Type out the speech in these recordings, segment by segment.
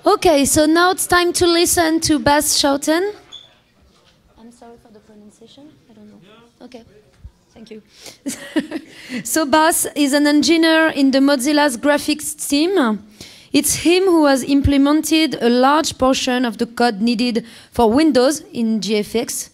Okay, so now it's time to listen to Bas Schouten. I'm sorry for the pronunciation. I don't know. Okay, thank you. So Bas is an engineer in the Mozilla's graphics team. It's him who has implemented a large portion of the code needed for Windows in GFX.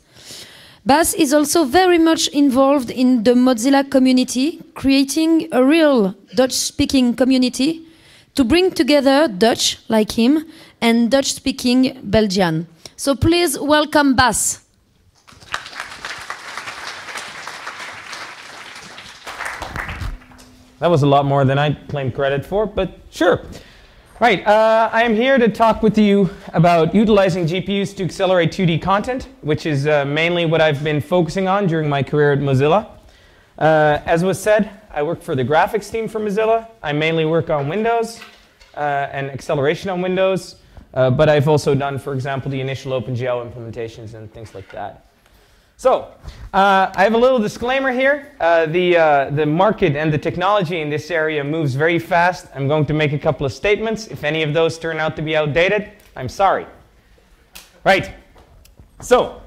Bas is also very much involved in the Mozilla community, creating a real Dutch-speaking community to bring together Dutch, like him, and Dutch-speaking Belgian. So please welcome Bas. That was a lot more than I claimed credit for, but sure. Right, I am here to talk with you about utilizing GPUs to accelerate 2D content, which is mainly what I've been focusing on during my career at Mozilla. As was said, I work for the graphics team for Mozilla. I mainly work on Windows and acceleration on Windows, but I've also done, for example, the initial OpenGL implementations and things like that. So, I have a little disclaimer here. The market and the technology in this area moves very fast. I'm going to make a couple of statements. If any of those turn out to be outdated, I'm sorry. Right. So,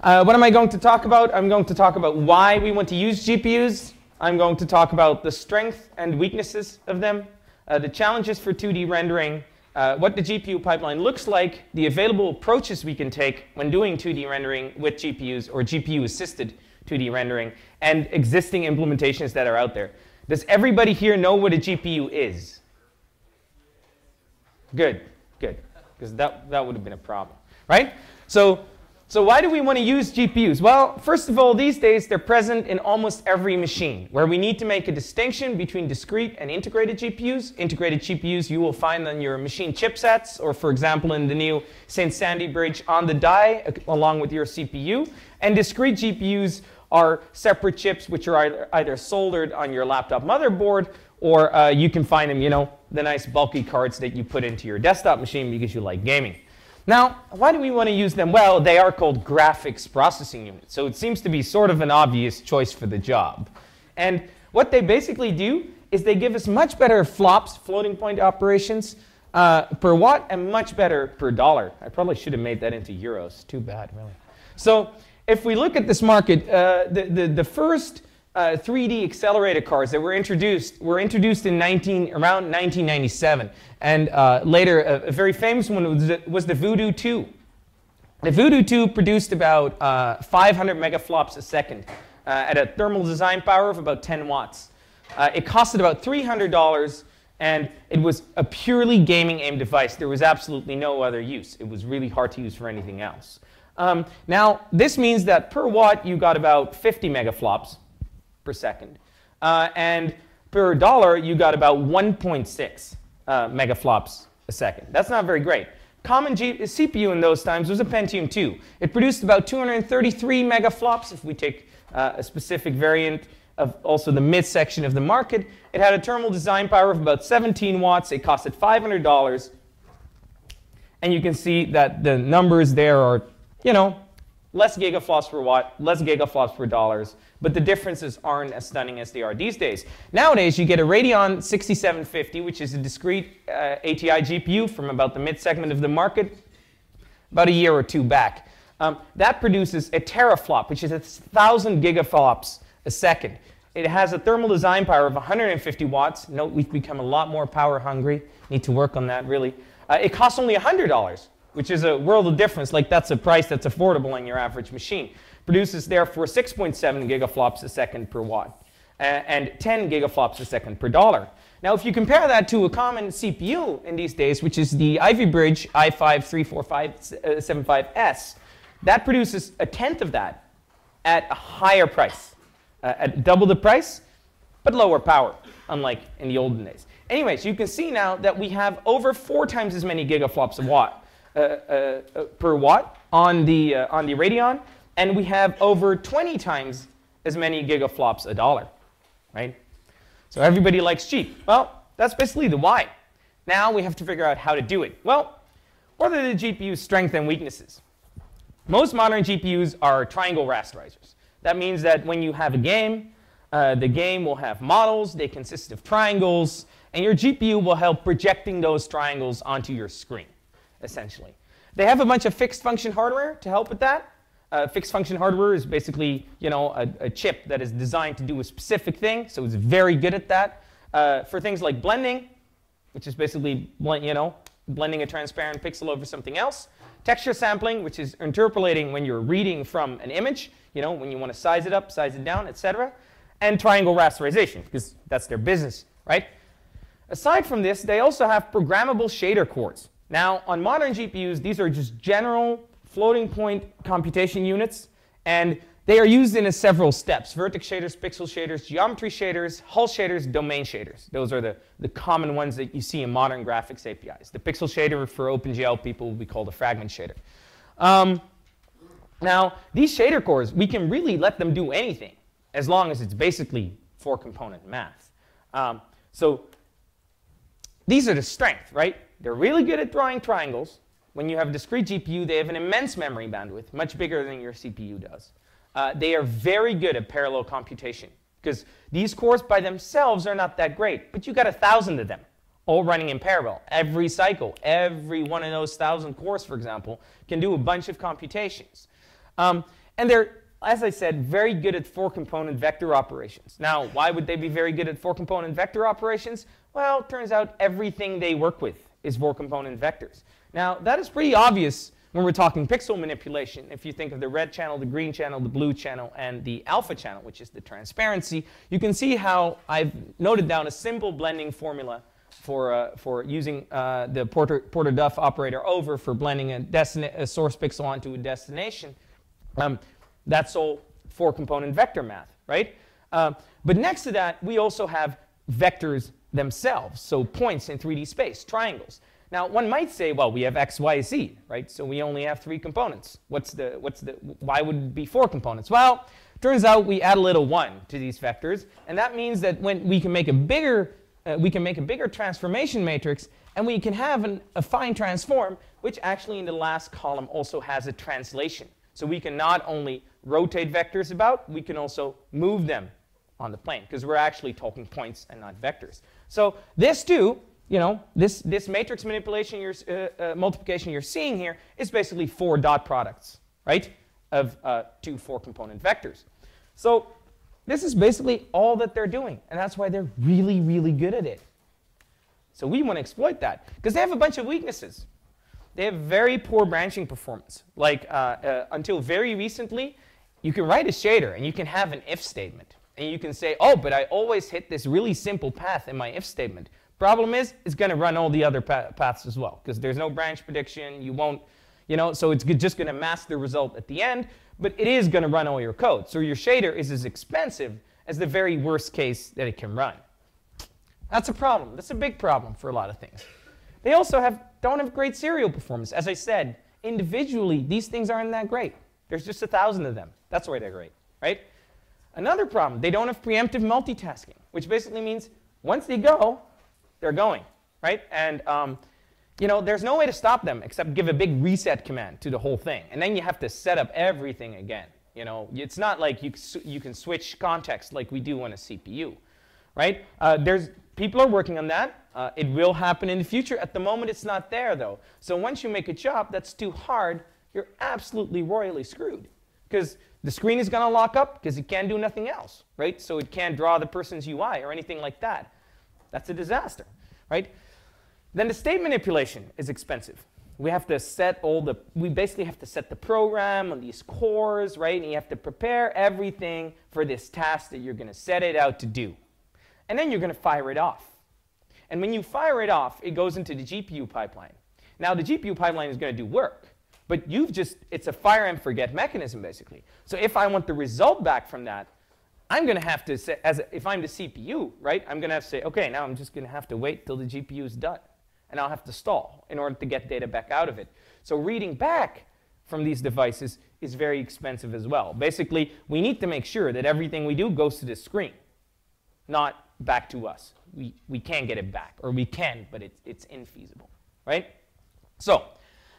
what am I going to talk about? I'm going to talk about why we want to use GPUs. I'm going to talk about the strengths and weaknesses of them, the challenges for 2D rendering, what the GPU pipeline looks like, the available approaches we can take when doing 2D rendering with GPUs or GPU-assisted 2D rendering, and existing implementations that are out there. Does everybody here know what a GPU is? Good, good, because that would have been a problem, right? So why do we want to use GPUs? Well, first of all, these days they're present in almost every machine. Where we need to make a distinction between discrete and integrated GPUs. Integrated GPUs you will find on your machine chipsets, or for example in the new St. Sandy bridge on the die along with your CPU. And discrete GPUs are separate chips which are either soldered on your laptop motherboard, or you can find them, you know, the nice bulky cards that you put into your desktop machine because you like gaming. Now, why do we want to use them? Well, they are called graphics processing units, so it seems to be sort of an obvious choice for the job. And what they basically do is they give us much better flops, floating point operations, per watt, and much better per dollar. I probably should have made that into euros. Too bad, really. So if we look at this market, the first 3D accelerator cards that were introduced in around 1997. And later, a very famous one was the Voodoo 2. The Voodoo 2 produced about 500 megaflops a second at a thermal design power of about 10 watts. It costed about $300, and it was a purely gaming-aimed device. There was absolutely no other use. It was really hard to use for anything else. Now, this means that per watt, you got about 50 megaflops per second. And per dollar, you got about 1.6 megaflops a second. That's not very great. Common CPU in those times was a Pentium 2. It produced about 233 megaflops if we take a specific variant of also the mid-section of the market. It had a thermal design power of about 17 watts. It costed $500. And you can see that the numbers there are, you know, less gigaflops per watt, less gigaflops per dollars, but the differences aren't as stunning as they are these days. Nowadays, you get a Radeon 6750, which is a discrete ATI GPU from about the mid-segment of the market, about a year or two back. That produces a teraflop, which is 1,000 gigaflops a second. It has a thermal design power of 150 watts. Note, we've become a lot more power hungry. Need to work on that, really. It costs only $100. Which is a world of difference. Like, that's a price that's affordable in your average machine. Produces therefore 6.7 gigaflops a second per watt and 10 gigaflops a second per dollar. Now, if you compare that to a common CPU in these days, which is the Ivy Bridge i5-34575S, that produces a tenth of that at a higher price, at double the price, but lower power, unlike in the olden days. Anyways, you can see now that we have over 4 times as many gigaflops a watt. Per watt on the Radeon, and we have over 20 times as many gigaflops a dollar, right? So everybody likes cheap. Well, that's basically the why. Now we have to figure out how to do it. Well, what are the GPU's strengths and weaknesses? Most modern GPUs are triangle rasterizers. That means that when you have a game, the game will have models. They consist of triangles, And your GPU will help projecting those triangles onto your screen, essentially. They have a bunch of fixed function hardware to help with that. Fixed function hardware is basically, a chip that is designed to do a specific thing, so it's very good at that. For things like blending, which is basically, blending a transparent pixel over something else. Texture sampling, which is interpolating when you're reading from an image, when you want to size it up, size it down, etc. And triangle rasterization, because that's their business, right? Aside from this, they also have programmable shader cores. Now, on modern GPUs, these are just general floating point computation units, and they are used in several steps: vertex shaders, pixel shaders, geometry shaders, hull shaders, domain shaders. Those are the common ones that you see in modern graphics APIs. The pixel shader for OpenGL people will be called a fragment shader. Now, these shader cores, we can really let them do anything as long as it's basically 4-component math. So these are the strength, right? They're really good at drawing triangles. When you have a discrete GPU, they have an immense memory bandwidth, much bigger than your CPU does. They are very good at parallel computation, because these cores by themselves are not that great, but you got 1,000 of them all running in parallel. Every cycle, every one of those 1,000 cores, for example, can do a bunch of computations. And they're, as I said, very good at 4-component vector operations. Now, why would they be very good at 4-component vector operations? Well, it turns out everything they work with is 4-component vectors. Now, that is pretty obvious when we're talking pixel manipulation. If you think of the red channel, the green channel, the blue channel, and the alpha channel, which is the transparency, you can see how I've noted down a simple blending formula for using the Porter-Duff operator over for blending a source pixel onto a destination. That's all 4-component vector math, right? But next to that, we also have vectors themselves, so points in 3D space, triangles. Now, one might say, well, we have x, y, z, right? So we only have 3 components. Why would it be 4 components? Well, turns out we add a little 1 to these vectors, and that means that when we can make a bigger transformation matrix, and we can have an affine transform, which actually in the last column also has a translation. So we can not only rotate vectors about, we can also move them on the plane, because we're actually talking points and not vectors. So this too, this matrix manipulation, multiplication you're seeing here is basically 4 dot products, right, of 2 4-component vectors. So this is basically all that they're doing, and that's why they're really, really good at it. So we want to exploit that, because they have a bunch of weaknesses. They have very poor branching performance. Like until very recently, you can write a shader and you can have an if statement. And you can say, oh, but I always hit this really simple path in my if statement. Problem is, it's going to run all the other paths as well, because there's no branch prediction. You won't, so it's just going to mask the result at the end, but it is going to run all your code. So your shader is as expensive as the very worst case that it can run. That's a problem. That's a big problem for a lot of things. They also don't have great serial performance. As I said, individually, these things aren't that great. There's just 1,000 of them. That's why they're great, right? Another problem, they don't have preemptive multitasking, which basically means once they go, they're going, right? And there's no way to stop them except give a big reset command to the whole thing. And then you have to set up everything again. It's not like you can switch context like we do on a CPU, right? People are working on that. It will happen in the future. At the moment, it's not there, though. So once you make a job that's too hard, you're absolutely royally screwed, because the screen is going to lock up because it can't do nothing else, right? So it can't draw the person's UI or anything like that. That's a disaster, right? Then the state manipulation is expensive. We have to set we basically have to set the program on these cores, right? And you have to prepare everything for this task that you're going to set it out to do. And then you're going to fire it off. And when you fire it off, it goes into the GPU pipeline. Now, the GPU pipeline is going to do work. But it's a fire and forget mechanism, basically. So if I want the result back from that, I'm going to have to say, if I'm the CPU, right, I'm going to have to say, OK, now I'm just going to have to wait till the GPU is done. And I'll have to stall in order to get data back out of it. So reading back from these devices is very expensive as well. Basically, we need to make sure that everything we do goes to the screen, not back to us. We can't get it back. Or we can, but it's infeasible, right? So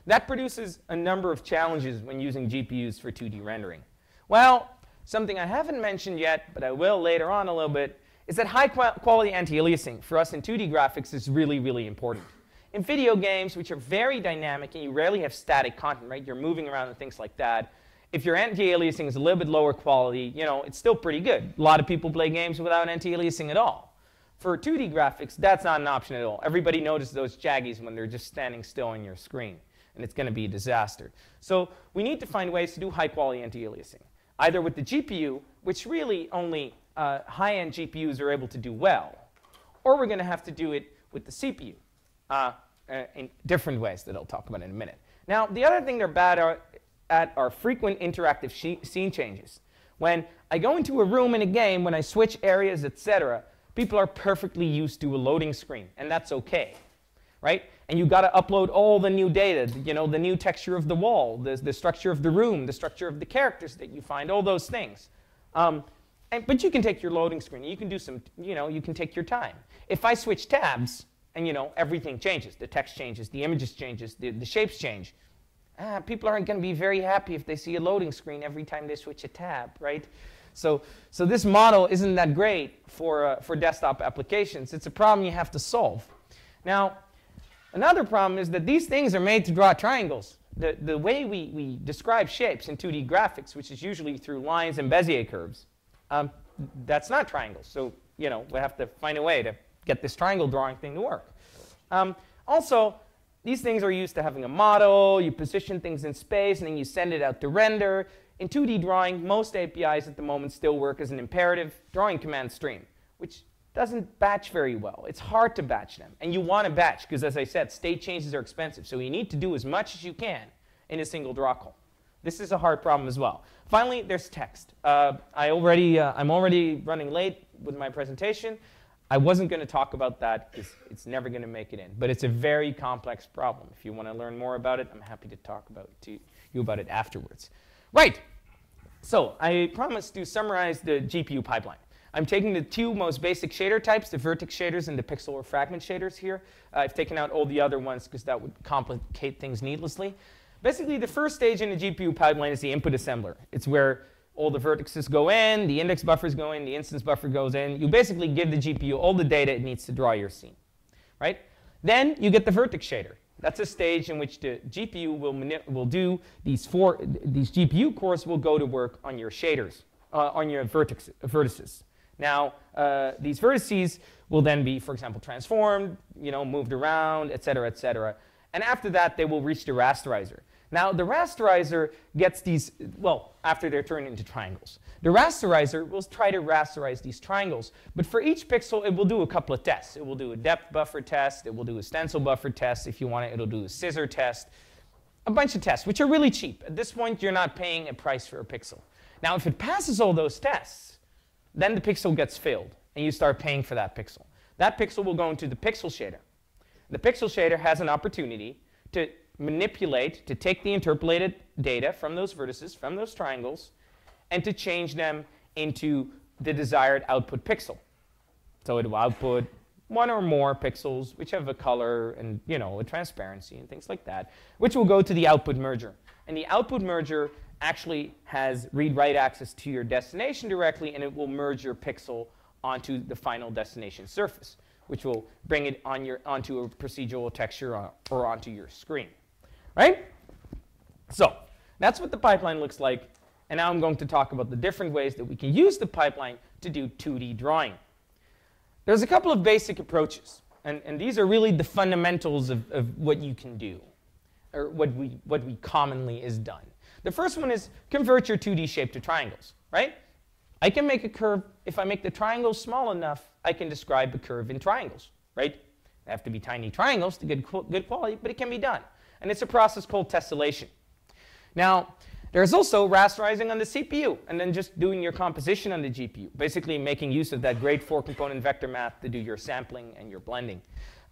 that produces a number of challenges when using GPUs for 2D rendering. Well, something I haven't mentioned yet, but I will later on a little bit, is that high-quality anti-aliasing for us in 2D graphics is really, really important. In video games, which are very dynamic and you rarely have static content, right? You're moving around and things like that. If your anti-aliasing is a little bit lower quality, you know, it's still pretty good. A lot of people play games without anti-aliasing at all. For 2D graphics, that's not an option at all. Everybody notices those jaggies when they're just standing still on your screen, and it's going to be a disaster. So we need to find ways to do high-quality anti-aliasing, either with the GPU, which really only high-end GPUs are able to do well, or we're going to have to do it with the CPU in different ways that I'll talk about in a minute. Now, the other thing they're bad at are frequent interactive scene changes. When I go into a room in a game, when I switch areas, etc., people are perfectly used to a loading screen, and that's okay, right? And you got to upload all the new data, you know, the new texture of the wall, the structure of the room, the structure of the characters that you find, all those things. But you can take your loading screen. You can do some, you know, you can take your time. If I switch tabs, and you know, everything changes. The text changes, the images changes, the shapes change. People aren't going to be very happy if they see a loading screen every time they switch a tab, right? So this model isn't that great for desktop applications. It's a problem you have to solve. Now, another problem is that these things are made to draw triangles. The way we describe shapes in 2D graphics, which is usually through lines and Bezier curves, that's not triangles. So, you know, we have to find a way to get this triangle drawing thing to work. Also, these things are used to having a model. You position things in space, and then you send it out to render. In 2D drawing, most APIs at the moment still work as an imperative drawing command stream, which doesn't batch very well. It's hard to batch them. And you want to batch, because as I said, state changes are expensive. So you need to do as much as you can in a single draw call. This is a hard problem as well. Finally, there's text. I'm already running late with my presentation. I wasn't going to talk about that because it's never going to make it in. But it's a very complex problem. If you want to learn more about it, I'm happy to talk to you about it afterwards. Right. So I promised to summarize the GPU pipeline. I'm taking the two most basic shader types, the vertex shaders and the pixel or fragment shaders here. I've taken out all the other ones because that would complicate things needlessly. Basically, the first stage in the GPU pipeline is the input assembler. It's where all the vertices go in, the index buffers go in, the instance buffer goes in. You basically give the GPU all the data it needs to draw your scene, right? Then you get the vertex shader. That's a stage in which the GPU will do these GPU cores will go to work on your shaders, on your vertices. Now, these vertices will then be, for example, transformed, you know, moved around, et cetera, et cetera. And after that, they will reach the rasterizer. Now, the rasterizer gets these, well, after they're turned into triangles. The rasterizer will try to rasterize these triangles. But for each pixel, it will do a couple of tests. It will do a depth buffer test. It will do a stencil buffer test. If you want it, it'll do a scissor test. A bunch of tests, which are really cheap. At this point, you're not paying a price for a pixel. Now, if it passes all those tests, then the pixel gets filled, and you start paying for that pixel. That pixel will go into the pixel shader. The pixel shader has an opportunity to manipulate, to take the interpolated data from those vertices, from those triangles, and to change them into the desired output pixel. So it will output one or more pixels, which have a color and, you know, a transparency and things like that, which will go to the output merger. And the output merger actually has read-write access to your destination directly, and it will merge your pixel onto the final destination surface, which will bring it onto a procedural texture or onto your screen. Right? So that's what the pipeline looks like. And now I'm going to talk about the different ways that we can use the pipeline to do 2D drawing. There's a couple of basic approaches. And these are really the fundamentals of what you can do, or what we commonly is done. The first one is convert your 2D shape to triangles. Right? I can make a curve. If I make the triangles small enough, I can describe a curve in triangles. Right? They have to be tiny triangles to get good quality, but it can be done. And it's a process called tessellation. Now, there's also rasterizing on the CPU, and then just doing your composition on the GPU, basically making use of that great 4-component vector math to do your sampling and your blending.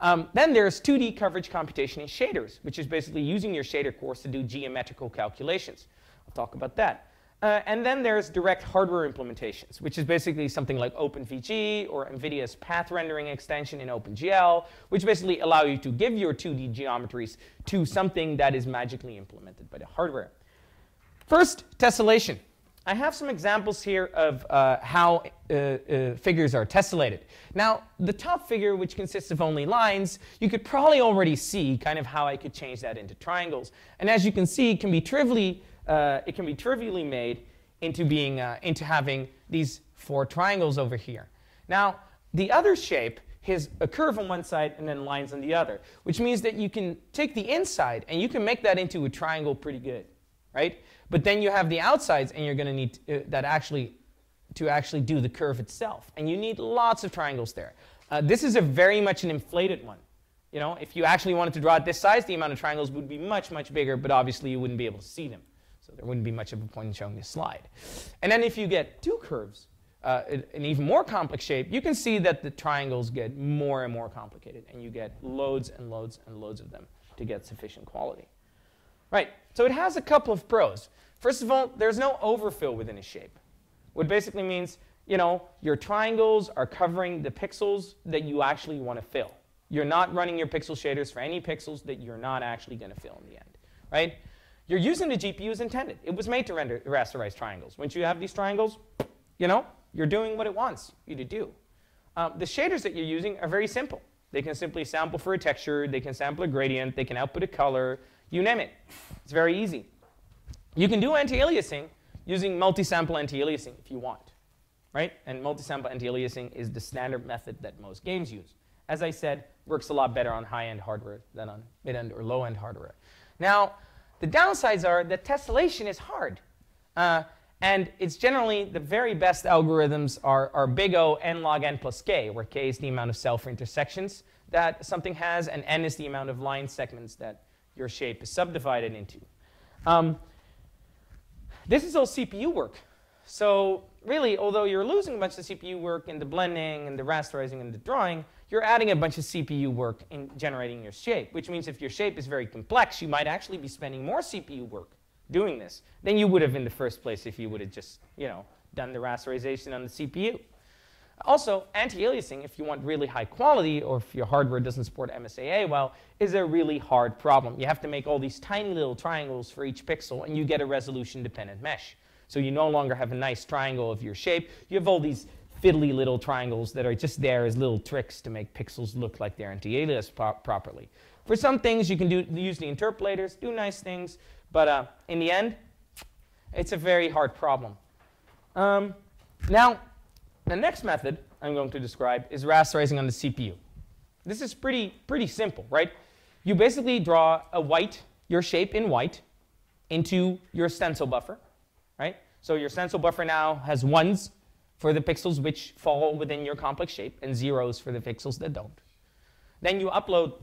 Then there's 2D coverage computation in shaders, which is basically using your shader cores to do geometrical calculations. I'll talk about that. And then there's direct hardware implementations, which is basically something like OpenVG or NVIDIA's path rendering extension in OpenGL, which basically allow you to give your 2D geometries to something that is magically implemented by the hardware. First, tessellation. I have some examples here of how figures are tessellated. Now, the top figure, which consists of only lines, you could probably already see kind of how I could change that into triangles. And as you can see, it can be trivially made into having these 4 triangles over here. Now, the other shape has a curve on one side and then lines on the other, which means that you can take the inside and you can make that into a triangle pretty good, right? But then you have the outsides, and you're going to need to actually do the curve itself, and you need lots of triangles there. This is a very much an inflated one. You know, if you actually wanted to draw it this size, the amount of triangles would be much, much bigger, but obviously you wouldn't be able to see them, so there wouldn't be much of a point in showing this slide. And then if you get 2 curves, an even more complex shape, you can see that the triangles get more and more complicated, and you get loads and loads and loads of them to get sufficient quality. Right, so it has a couple of pros. First of all, there's no overfill within a shape. What basically means, you know, your triangles are covering the pixels that you actually want to fill. You're not running your pixel shaders for any pixels that you're not actually going to fill in the end, right? You're using the GPU as intended. It was made to rasterize triangles. Once you have these triangles, you know, you're doing what it wants you to do. The shaders that you're using are very simple. They can simply sample for a texture, they can sample a gradient, they can output a color, you name it. It's very easy. You can do anti-aliasing using multi-sample anti-aliasing if you want, right? And multi-sample anti-aliasing is the standard method that most games use. As I said, works a lot better on high-end hardware than on mid-end or low-end hardware. Now, the downsides are that tessellation is hard. And it's generally the very best algorithms are big O, n log n plus k, where k is the amount of cell for intersections that something has, and n is the amount of line segments that your shape is subdivided into. This is all CPU work. So really, although you're losing a bunch of CPU work in the blending and the rasterizing and the drawing, you're adding a bunch of CPU work in generating your shape, which means if your shape is very complex, you might actually be spending more CPU work doing this than you would have in the first place if you would have just, you know, done the rasterization on the CPU. Also, anti-aliasing, if you want really high quality, or if your hardware doesn't support MSAA well, is a really hard problem. You have to make all these tiny little triangles for each pixel, and you get a resolution-dependent mesh. So you no longer have a nice triangle of your shape. You have all these fiddly little triangles that are just there as little tricks to make pixels look like they're anti-aliased properly. For some things, you can use the interpolators, do nice things, but in the end, it's a very hard problem. Now, the next method I'm going to describe is rasterizing on the CPU. This is pretty simple, right? You basically draw your shape in white into your stencil buffer, right? So your stencil buffer now has 1s for the pixels which fall within your complex shape and 0s for the pixels that don't. Then you upload,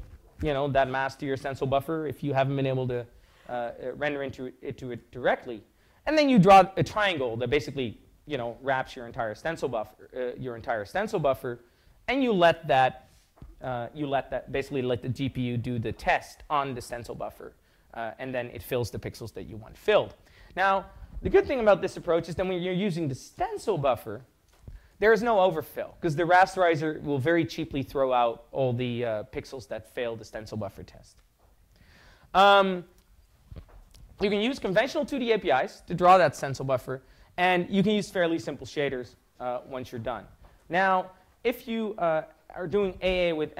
you know, that mask to your stencil buffer if you haven't been able to render into it directly. And then you draw a triangle that basically, you know, wraps your entire stencil buffer, and you let that basically let the GPU do the test on the stencil buffer, and then it fills the pixels that you want filled. Now, the good thing about this approach is that when you're using the stencil buffer, there is no overfill, because the rasterizer will very cheaply throw out all the pixels that fail the stencil buffer test. You can use conventional 2D APIs to draw that stencil buffer, and you can use fairly simple shaders once you're done. Now, if you are doing AA with,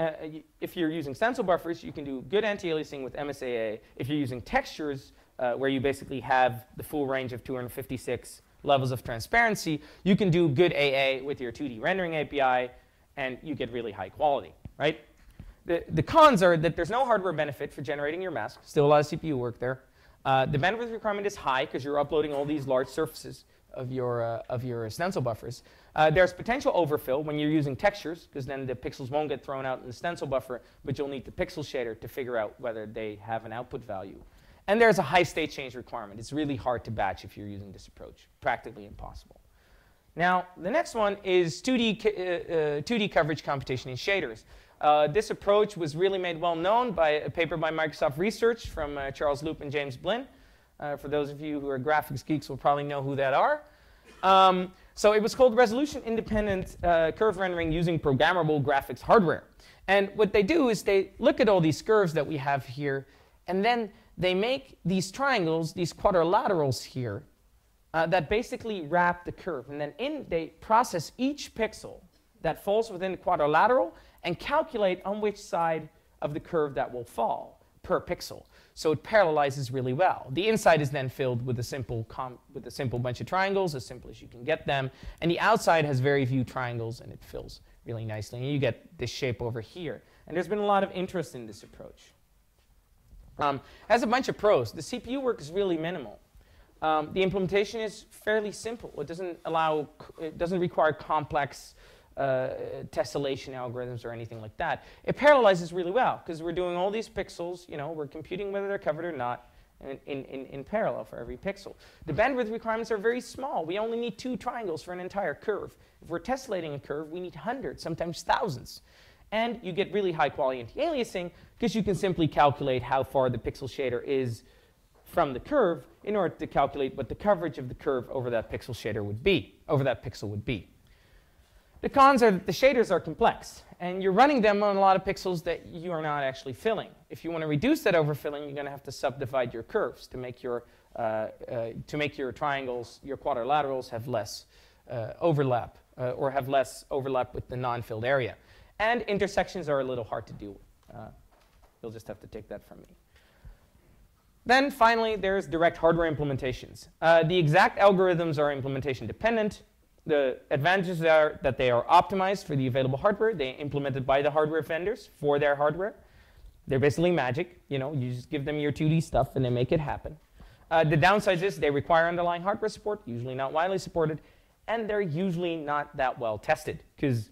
if you're using stencil buffers, you can do good anti-aliasing with MSAA. If you're using textures, where you basically have the full range of 256 levels of transparency, you can do good AA with your 2D rendering API, and you get really high quality, right? The cons are that there's no hardware benefit for generating your mask. Still a lot of CPU work there. The bandwidth requirement is high because you're uploading all these large surfaces of your stencil buffers. There's potential overfill when you're using textures, because then the pixels won't get thrown out in the stencil buffer, but you'll need the pixel shader to figure out whether they have an output value. And there's a high state change requirement. It's really hard to batch if you're using this approach, practically impossible. Now, the next one is 2D coverage computation in shaders. This approach was really made well known by a paper by Microsoft Research from Charles Loop and James Blinn. For those of you who are graphics geeks will probably know who that are. So it was called resolution-independent curve rendering using programmable graphics hardware. And what they do is they look at all these curves that we have here, and then they make these triangles, these quadrilaterals here, that basically wrap the curve. And then they process each pixel that falls within the quadrilateral and calculate on which side of the curve that will fall per pixel. So it parallelizes really well. The inside is then filled with a simple bunch of triangles, as simple as you can get them. And the outside has very few triangles, and it fills really nicely. And you get this shape over here. And there's been a lot of interest in this approach. Has a bunch of pros. The CPU work is really minimal. The implementation is fairly simple. It doesn't require complex tessellation algorithms or anything like that. It parallelizes really well because we're doing all these pixels, we're computing whether they're covered or not in parallel for every pixel. The bandwidth requirements are very small. We only need 2 triangles for an entire curve. If we're tessellating a curve, we need hundreds, sometimes thousands. And you get really high quality anti-aliasing because you can simply calculate how far the pixel shader is from the curve in order to calculate what the coverage of the curve over that pixel shader would be, over that pixel would be. The cons are that the shaders are complex, and you're running them on a lot of pixels that you are not actually filling. If you want to reduce that overfilling, you're going to have to subdivide your curves to make your triangles, your quadrilaterals, have less overlap, or have less overlap with the non-filled area. And intersections are a little hard to do. You'll just have to take that from me. Then finally, there's direct hardware implementations. The exact algorithms are implementation dependent. The advantages are that they are optimized for the available hardware. They're implemented by the hardware vendors for their hardware. They're basically magic. You just give them your 2D stuff and they make it happen. The downside is they require underlying hardware support, usually not widely supported, and they're usually not that well tested because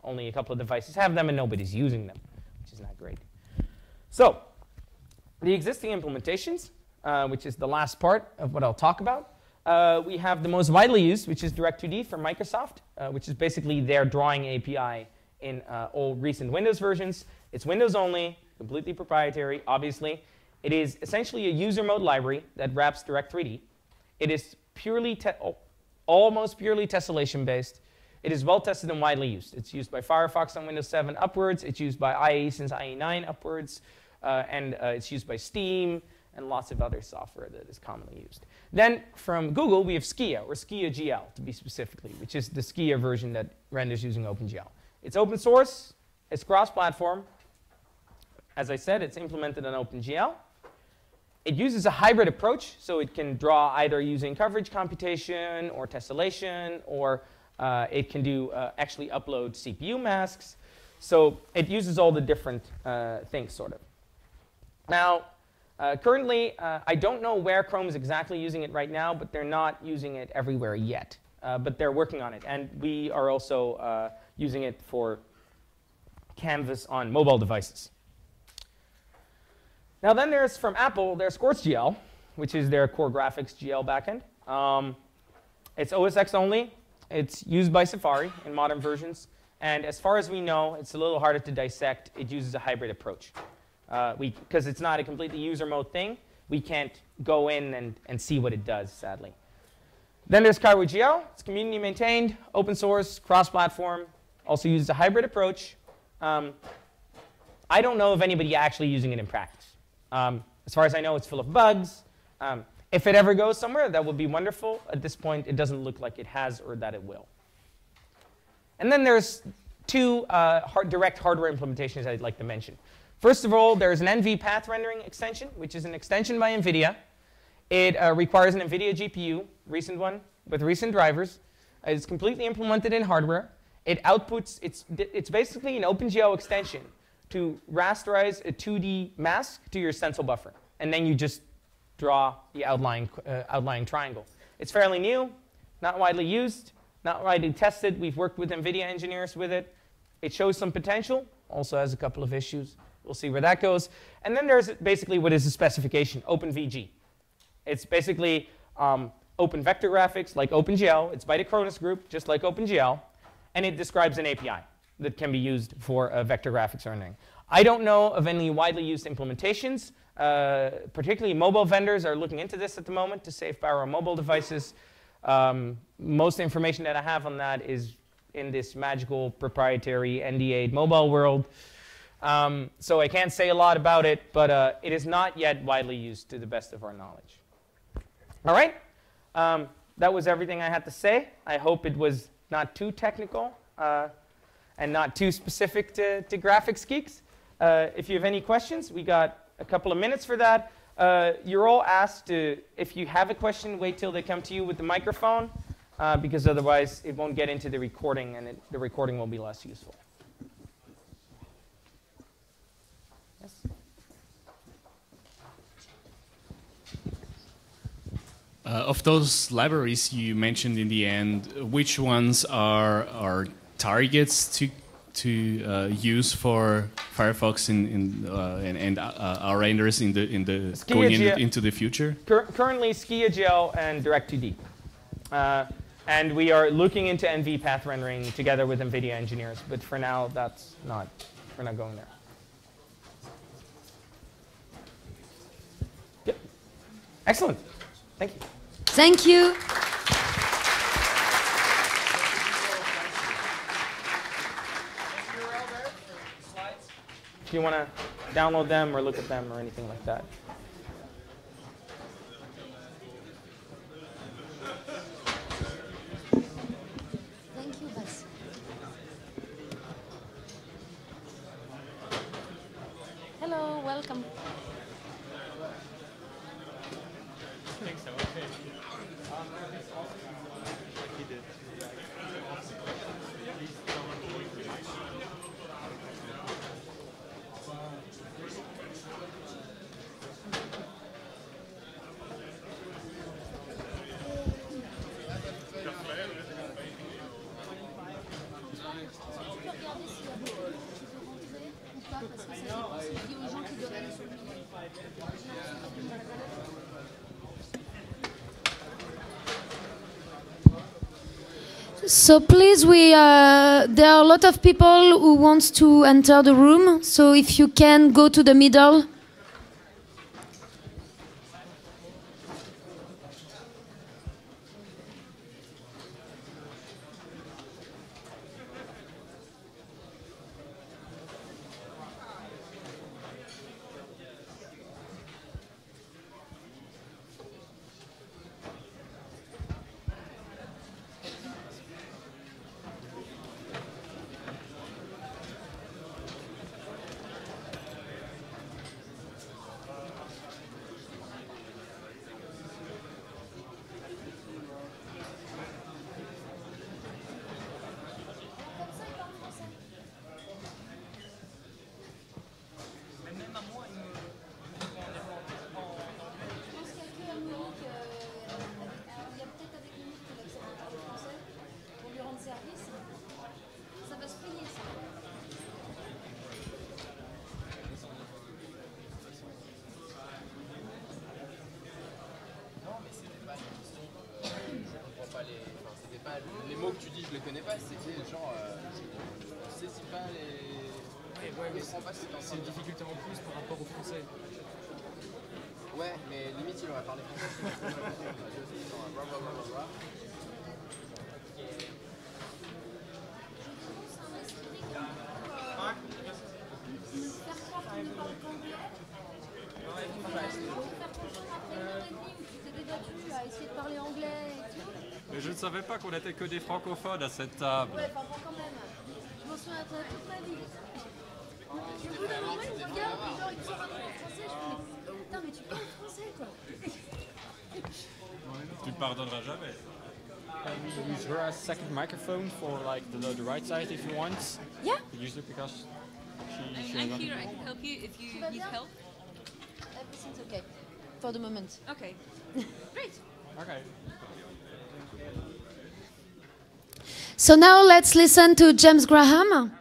only a couple of devices have them and nobody's using them, which is not great. So the existing implementations, which is the last part of what I'll talk about, we have the most widely used, which is Direct2D from Microsoft, which is basically their drawing API in all recent Windows versions. It's Windows only, completely proprietary, obviously. It is essentially a user mode library that wraps Direct3D. It is almost purely tessellation based. It is well tested and widely used. It's used by Firefox on Windows 7 upwards. It's used by IE since IE 9 upwards. And it's used by Steam and lots of other software that is commonly used. Then from Google, we have Skia, or Skia GL to be specifically, which is the Skia version that renders using OpenGL. It's open source. It's cross-platform. As I said, it's implemented on OpenGL. It uses a hybrid approach, so it can draw either using coverage computation or tessellation, or it can do actually upload CPU masks. So it uses all the different things, sort of. Now, currently, I don't know where Chrome is exactly using it right now, but they're not using it everywhere yet. But they're working on it. And we are also using it for Canvas on mobile devices. Now then there's, from Apple, there's SquartzGL, which is their core graphics GL backend. It's OS X only. It's used by Safari in modern versions. And as far as we know, it's a little harder to dissect. It uses a hybrid approach. Because it's not a completely user mode thing, we can't go in and see what it does, sadly. Then there's KaiWiGL. It's community maintained, open source, cross-platform. Also uses a hybrid approach. I don't know of anybody actually using it in practice. As far as I know, it's full of bugs. If it ever goes somewhere, that would be wonderful. At this point, it doesn't look like it has or that it will. And then there's 2 direct hardware implementations I'd like to mention. First of all, there's an NV path rendering extension, which is an extension by NVIDIA. It requires an NVIDIA GPU, recent one, with recent drivers. It's completely implemented in hardware. It outputs, it's basically an OpenGL extension to rasterize a 2D mask to your stencil buffer. And then you just draw the outlying triangle. It's fairly new, not widely used, not widely tested. We've worked with NVIDIA engineers with it. It shows some potential, also has a couple of issues. We'll see where that goes. And then there's basically what is the specification, OpenVG. It's basically open vector graphics like OpenGL. It's by the Cronus group, just like OpenGL. And it describes an API that can be used for vector graphics rendering. I don't know of any widely used implementations. Particularly mobile vendors are looking into this at the moment to save power on mobile devices. Most information that I have on that is in this magical proprietary NDA'd mobile world. So I can't say a lot about it, but it is not yet widely used to the best of our knowledge. All right. that was everything I had to say. I hope it was not too technical and not too specific to graphics geeks. If you have any questions, we got a couple of minutes for that. You're all asked to, if you have a question, wait till they come to you with the microphone, because otherwise it won't get into the recording, and the recording will be less useful. Yes? Of those libraries you mentioned in the end, which ones are targets to use for Firefox and our renders into the future? Currently, SkiaGL and Direct2D, and we are looking into NV path rendering together with NVIDIA engineers. But for now, we're not going there. Yep. Excellent. Thank you. Thank you. If you want to download them or look at them or anything like that. Thank you, Bas. Hello, welcome. Thanks so much. So please, there are a lot of people who want to enter the room. So if you can go to the middle. Les mots que tu dis, je les connais pas, c'était genre, je saisis pas les... Ouais, mais c'est une difficulté en plus par rapport au français. Ouais, mais limite il aurait parlé français. Mais je ne savais pas qu'on n'était que des francophones à cette table. Ouais, enfin, quand même. Je m'en souviens toute ma vie. Je vous demande, il me regarde, genre, il me sort un truc en français. Je me dis, putain, mais tu parles français, quoi. Tu ne pardonneras jamais. Use her as second microphone for like the right side if you want. Yeah. Use it because I'm here. I can help you if you need help. Everything's okay. For the moment. Okay. Great. Okay. So now let's listen to James Graham.